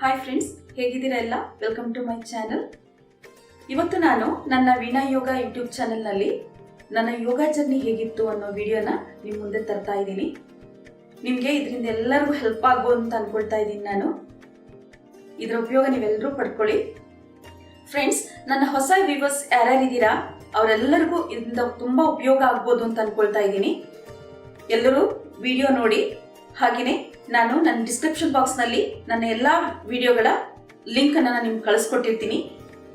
Hi friends, ಹೇಗಿದ್ದೀರಾ ಎಲ್ಲ? Welcome to my channel. ಇವತ್ತು ನಾನು ನನ್ನ ವೀಣಾ ಯೋಗ ಯೂಟ್ಯೂಬ್ ಚಾನೆಲ್ನಲ್ಲಿ ನನ್ನ ಯೋಗ ಜರ್ನಿ ಹೇಗಿತ್ತು ಅನ್ನೋ ವಿಡಿಯೋನ ನಿಮ್ಮ ಮುಂದೆ ತರ್ತಾ ಇದ್ದೀನಿ. ನಿಮಗೆ ಇದರಿಂದ ಎಲ್ಲರಿಗೂ ಹೆಲ್ಪ್ ಆಗ್ಬೋದು ಅಂತ ಅನ್ಕೊಳ್ತಾ ಇದ್ದೀನಿ. ನಾನು ಇದರ ಉಪಯೋಗ ನೀವೆಲ್ಲರೂ ಪಡ್ಕೊಳ್ಳಿ. ಫ್ರೆಂಡ್ಸ್, ನನ್ನ ಹೊಸ ವ್ಯೂವರ್ಸ್ ಯಾರ್ಯಾರಿದ್ದೀರಾ ಅವರೆಲ್ಲರಿಗೂ ಇದರಿಂದ ತುಂಬ ಉಪಯೋಗ ಆಗ್ಬೋದು ಅಂತ ಅನ್ಕೊಳ್ತಾ ಇದ್ದೀನಿ. ಎಲ್ಲರೂ ವಿಡಿಯೋ ನೋಡಿ. ಹಾಗೆಯೇ ನಾನು ನನ್ನ ಡಿಸ್ಕ್ರಿಪ್ಷನ್ ಬಾಕ್ಸ್ನಲ್ಲಿ ನನ್ನ ಎಲ್ಲ ವಿಡಿಯೋಗಳ ಲಿಂಕನ್ನು ನಾನು ನಿಮ್ಗೆ ಕಳಿಸ್ಕೊಟ್ಟಿರ್ತೀನಿ.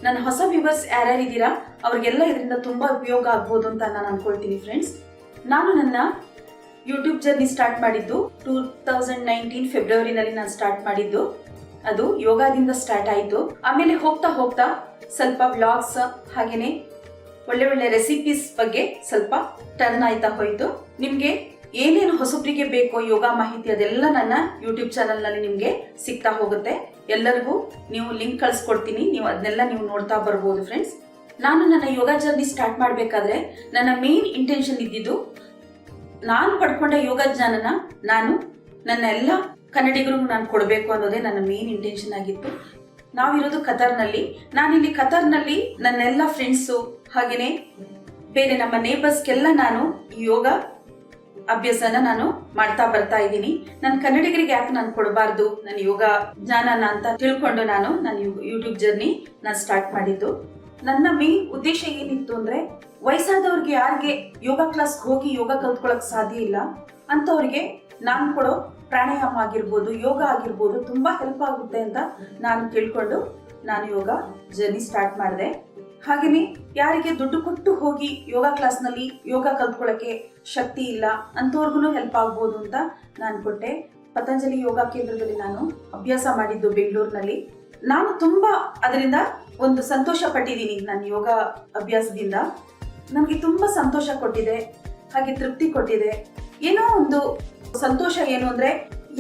ನನ್ನ ಹೊಸ ವ್ಯೂವರ್ಸ್ ಯಾರ್ಯಾರಿದ್ದೀರಾ ಅವ್ರಿಗೆಲ್ಲ ಇದರಿಂದ ತುಂಬ ಉಪಯೋಗ ಆಗ್ಬೋದು ಅಂತ ನಾನು ಅನ್ಕೊಳ್ತೀನಿ. ಫ್ರೆಂಡ್ಸ್, ನಾನು ನನ್ನ ಯೂಟ್ಯೂಬ್ ಜರ್ನಿ ಸ್ಟಾರ್ಟ್ ಮಾಡಿದ್ದು 2019 ಫೆಬ್ರವರಿನಲ್ಲಿ ನಾನು ಸ್ಟಾರ್ಟ್ ಮಾಡಿದ್ದು. ಅದು ಯೋಗದಿಂದ ಸ್ಟಾರ್ಟ್ ಆಯಿತು. ಆಮೇಲೆ ಹೋಗ್ತಾ ಹೋಗ್ತಾ ಸ್ವಲ್ಪ ವ್ಲಾಗ್ಸ್ ಹಾಗೆಯೇ ಒಳ್ಳೆ ಒಳ್ಳೆ ರೆಸಿಪೀಸ್ ಬಗ್ಗೆ ಸ್ವಲ್ಪ ಟರ್ನ್ ಆಯ್ತಾ ಹೋಯಿತು. ನಿಮಗೆ ಏನೇನು ಹೊಸಬ್ರಿಗೆ ಬೇಕೋ ಯೋಗ ಮಾಹಿತಿ ಅದೆಲ್ಲ ನನ್ನ ಯೂಟ್ಯೂಬ್ ಚಾನಲ್ನಲ್ಲಿ ನಿಮಗೆ ಸಿಗ್ತಾ ಹೋಗುತ್ತೆ. ಎಲ್ಲರಿಗೂ ನೀವು ಲಿಂಕ್ ಕಳಿಸ್ಕೊಡ್ತೀನಿ, ನೀವು ಅದನ್ನೆಲ್ಲ ನೀವು ನೋಡ್ತಾ ಬರ್ಬೋದು. ಫ್ರೆಂಡ್ಸ್, ನಾನು ನನ್ನ ಯೋಗ ಜರ್ನಿ ಸ್ಟಾರ್ಟ್ ಮಾಡಬೇಕಾದ್ರೆ ನನ್ನ ಮೇನ್ ಇಂಟೆನ್ಷನ್ ಇದ್ದಿದ್ದು, ನಾನು ಪಡ್ಕೊಂಡ ಯೋಗ ಜ್ಞಾನನ ನಾನು ನನ್ನ ಎಲ್ಲ ಕನ್ನಡಿಗರಿಗೂ ನಾನು ಕೊಡಬೇಕು ಅನ್ನೋದೇ ನನ್ನ ಮೇನ್ ಇಂಟೆನ್ಷನ್ ಆಗಿತ್ತು. ನಾವಿರೋದು ಕತಾರ್ನಲ್ಲಿ. ನಾನಿಲ್ಲಿ ಕತಾರ್ನಲ್ಲಿ ನನ್ನೆಲ್ಲ ಫ್ರೆಂಡ್ಸು ಹಾಗೆಯೇ ಬೇರೆ ನಮ್ಮ ನೇಬರ್ಸ್ಗೆಲ್ಲ ನಾನು ಯೋಗ ಅಭ್ಯಾಸನ ನಾನು ಮಾಡ್ತಾ ಬರ್ತಾ ಇದ್ದೀನಿ. ನನ್ನ ಕನ್ನಡಿಗರಿಗೆ ಯಾಕೆ ನಾನು ಕೊಡಬಾರ್ದು ನನ್ನ ಯೋಗ ಜ್ಞಾನನ ಅಂತ ತಿಳ್ಕೊಂಡು ನನ್ನ ಯೂಟ್ಯೂಬ್ ಜರ್ನಿ ನಾನು ಸ್ಟಾರ್ಟ್ ಮಾಡಿದ್ದು. ನನ್ನ ಮೇನ್ ಉದ್ದೇಶ ಏನಿತ್ತು ಅಂದ್ರೆ, ವಯಸ್ಸಾದವ್ರಿಗೆ ಯಾರಿಗೆ ಯೋಗ ಕ್ಲಾಸ್ಗೆ ಹೋಗಿ ಯೋಗ ಕಲ್ತ್ಕೊಳ್ಳೋಕೆ ಸಾಧ್ಯ ಇಲ್ಲ ಅಂಥವ್ರಿಗೆ ನಾನು ಕೊಡೋ ಪ್ರಾಣಾಯಾಮ ಆಗಿರ್ಬೋದು, ಯೋಗ ಆಗಿರ್ಬೋದು ತುಂಬಾ ಹೆಲ್ಪ್ ಆಗುತ್ತೆ ಅಂತ ನಾನು ತಿಳ್ಕೊಂಡು ನಾನು ಯೋಗ ಜರ್ನಿ ಸ್ಟಾರ್ಟ್ ಮಾಡಿದೆ. ಹಾಗೆಯೇ ಯಾರಿಗೆ ದುಡ್ಡು ಕೊಟ್ಟು ಹೋಗಿ ಯೋಗ ಕ್ಲಾಸ್ನಲ್ಲಿ ಯೋಗ ಕಲ್ತ್ಕೊಳ್ಳೋಕ್ಕೆ ಶಕ್ತಿ ಇಲ್ಲ ಅಂಥವ್ರಿಗೂ ಹೆಲ್ಪ್ ಆಗ್ಬೋದು ಅಂತ ನಾನು ಕೊಟ್ಟೆ. ಪತಂಜಲಿ ಯೋಗ ಕೇಂದ್ರದಲ್ಲಿ ನಾನು ಅಭ್ಯಾಸ ಮಾಡಿದ್ದು ಬೆಂಗಳೂರಿನಲ್ಲಿ. ನಾನು ತುಂಬಾ ಅದರಿಂದ ಒಂದು ಸಂತೋಷ ಪಟ್ಟಿದ್ದೀನಿ. ನನ್ನ ಯೋಗ ಅಭ್ಯಾಸದಿಂದ ನನಗೆ ತುಂಬಾ ಸಂತೋಷ ಕೊಟ್ಟಿದೆ, ಹಾಗೆ ತೃಪ್ತಿ ಕೊಟ್ಟಿದೆ. ಏನೋ ಒಂದು ಸಂತೋಷ ಏನು ಅಂದ್ರೆ,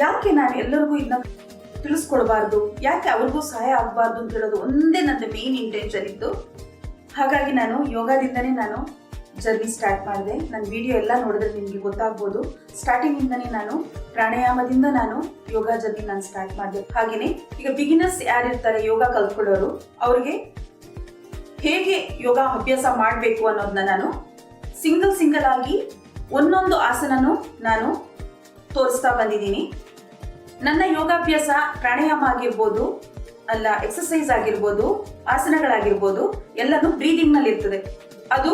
ಯಾಕೆ ನಾನು ಎಲ್ಲರಿಗೂ ಇದನ್ನ ತಿಳಿಸ್ಕೊಡ್ಬಾರ್ದು, ಯಾಕೆ ಅವ್ರಿಗೂ ಸಹಾಯ ಆಗಬಾರ್ದು ಅಂತ ಹೇಳೋದು ಒಂದೇ ನನ್ನ ಮೇನ್ ಇಂಟೆನ್ಷನ್ ಇತ್ತು. ಹಾಗಾಗಿ ನಾನು ಯೋಗದಿಂದನೇ ನಾನು ಜರ್ನಿ ಸ್ಟಾರ್ಟ್ ಮಾಡಿದೆ. ನನ್ನ ವಿಡಿಯೋ ಎಲ್ಲ ನೋಡಿದ್ರೆ ನಿಮಗೆ ಗೊತ್ತಾಗ್ಬೋದು. ಸ್ಟಾರ್ಟಿಂಗಿಂದನೇ ನಾನು ಪ್ರಾಣಾಯಾಮದಿಂದ ನಾನು ಯೋಗ ಜರ್ನಿ ನಾನು ಸ್ಟಾರ್ಟ್ ಮಾಡಿದೆ. ಹಾಗೆಯೇ ಈಗ ಬಿಗಿನರ್ಸ್ ಯಾರಿರ್ತಾರೆ ಯೋಗ ಕಲ್ತ್ಕೊಳ್ಳೋರು, ಅವ್ರಿಗೆ ಹೇಗೆ ಯೋಗ ಅಭ್ಯಾಸ ಮಾಡಬೇಕು ಅನ್ನೋದನ್ನ ನಾನು ಸಿಂಗಲ್ ಆಗಿ ಒಂದೊಂದು ಆಸನನೂ ನಾನು ತೋರಿಸ್ತಾ ಬಂದಿದ್ದೀನಿ. ನನ್ನ ಯೋಗಾಭ್ಯಾಸ ಪ್ರಾಣಾಯಾಮ ಆಗಿರ್ಬೋದು, ಅಲ್ಲ ಎಕ್ಸಸೈಸ್ ಆಗಿರ್ಬೋದು, ಆಸನಗಳಾಗಿರ್ಬೋದು ಎಲ್ಲನೂ ಬ್ರೀದಿಂಗ್ ನಲ್ಲಿ ಇರ್ತದೆ. ಅದು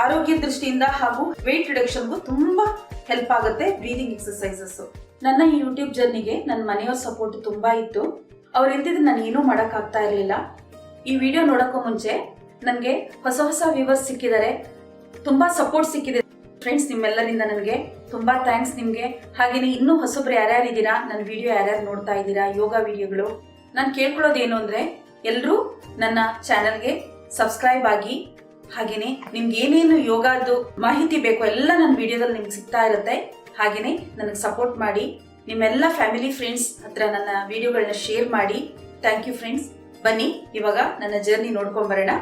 ಆರೋಗ್ಯ ದೃಷ್ಟಿಯಿಂದ ಹಾಗೂ ವೆಯ್ಟ್ ರಿಡಕ್ಷನ್ಗೂ ತುಂಬಾ ಹೆಲ್ಪ್ ಆಗುತ್ತೆ ಬ್ರೀದಿಂಗ್ ಎಕ್ಸಸೈಸಸ್. ನನ್ನ ಈ ಯೂಟ್ಯೂಬ್ ಜರ್ನಿಗೆ ನನ್ನ ಮನೆಯವ್ರ ಸಪೋರ್ಟ್ ತುಂಬಾ ಇತ್ತು. ಅವ್ರು ಇಲ್ದಿದ್ರೆ ನಾನು ಏನೂ ಮಾಡಕ್ ಆಗ್ತಾ ಇರಲಿಲ್ಲ. ಈ ವಿಡಿಯೋ ನೋಡೋಕ್ಕೂ ಮುಂಚೆ ನನಗೆ ಹೊಸ ವ್ಯೂವರ್ಸ್ ಸಿಕ್ಕಿದ್ದಾರೆ, ತುಂಬಾ ಸಪೋರ್ಟ್ ಸಿಕ್ಕಿದೆ. ಫ್ರೆಂಡ್ಸ್, ನಿಮ್ಮೆಲ್ಲರಿಂದ ನನಗೆ ತುಂಬಾ ಥ್ಯಾಂಕ್ಸ್ ನಿಮಗೆ. ಹಾಗೆಯೇ ಇನ್ನೂ ಹೊಸಬ್ರು ಯಾರ್ಯಾರಿದ್ದೀರಾ, ನನ್ನ ವಿಡಿಯೋ ಯಾರ್ಯಾರು ನೋಡ್ತಾ ಇದ್ದೀರಾ ಯೋಗ ವಿಡಿಯೋಗಳು, ನಾನು ಕೇಳ್ಕೊಳ್ಳೋದೇನು ಅಂದರೆ, ಎಲ್ಲರೂ ನನ್ನ ಚಾನಲ್ಗೆ ಸಬ್ಸ್ಕ್ರೈಬ್ ಆಗಿ. ಹಾಗೆಯೇ ನಿಮ್ಗೆ ಏನೇನು ಯೋಗದ್ದು ಮಾಹಿತಿ ಬೇಕೋ ಎಲ್ಲ ನನ್ನ ವಿಡಿಯೋದಲ್ಲಿ ನಿಮ್ಗೆ ಸಿಗ್ತಾ ಇರುತ್ತೆ. ಹಾಗೆಯೇ ನನಗೆ ಸಪೋರ್ಟ್ ಮಾಡಿ, ನಿಮ್ಮೆಲ್ಲ ಫ್ಯಾಮಿಲಿ ಫ್ರೆಂಡ್ಸ್ ಹತ್ರ ನನ್ನ ವಿಡಿಯೋಗಳನ್ನ ಶೇರ್ ಮಾಡಿ. Thank you friends. ಬನ್ನಿ ಇವಾಗ ನನ್ನ ಜರ್ನಿ ನೋಡ್ಕೊಂಬರೋಣ.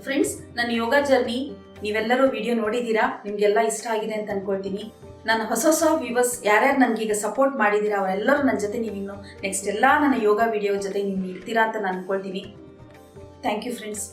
ಫ್ರೆಂಡ್ಸ್, ನನ್ನ ಯೋಗ ಜರ್ನಿ ನೀವೆಲ್ಲರೂ ವಿಡಿಯೋ ನೋಡಿದ್ದೀರಾ, ನಿಮಗೆಲ್ಲ ಇಷ್ಟ ಆಗಿದೆ ಅಂತ ಅನ್ಕೊಳ್ತೀನಿ. ನನ್ನ ಹೊಸ ವ್ಯೂವರ್ಸ್ ಯಾರ್ಯಾರು ನನಗೀಗ ಸಪೋರ್ಟ್ ಮಾಡಿದ್ದೀರಾ ಅವರೆಲ್ಲರೂ ನನ್ನ ಜೊತೆ ನೀವಿನ್ನು ನೆಕ್ಸ್ಟ್ ಎಲ್ಲ ನನ್ನ ಯೋಗ ವಿಡಿಯೋ ಜೊತೆ ನೀವು ಇರ್ತೀರಾ ಅಂತ ನಾನು ಅನ್ಕೊಳ್ತೀನಿ. Thank you friends.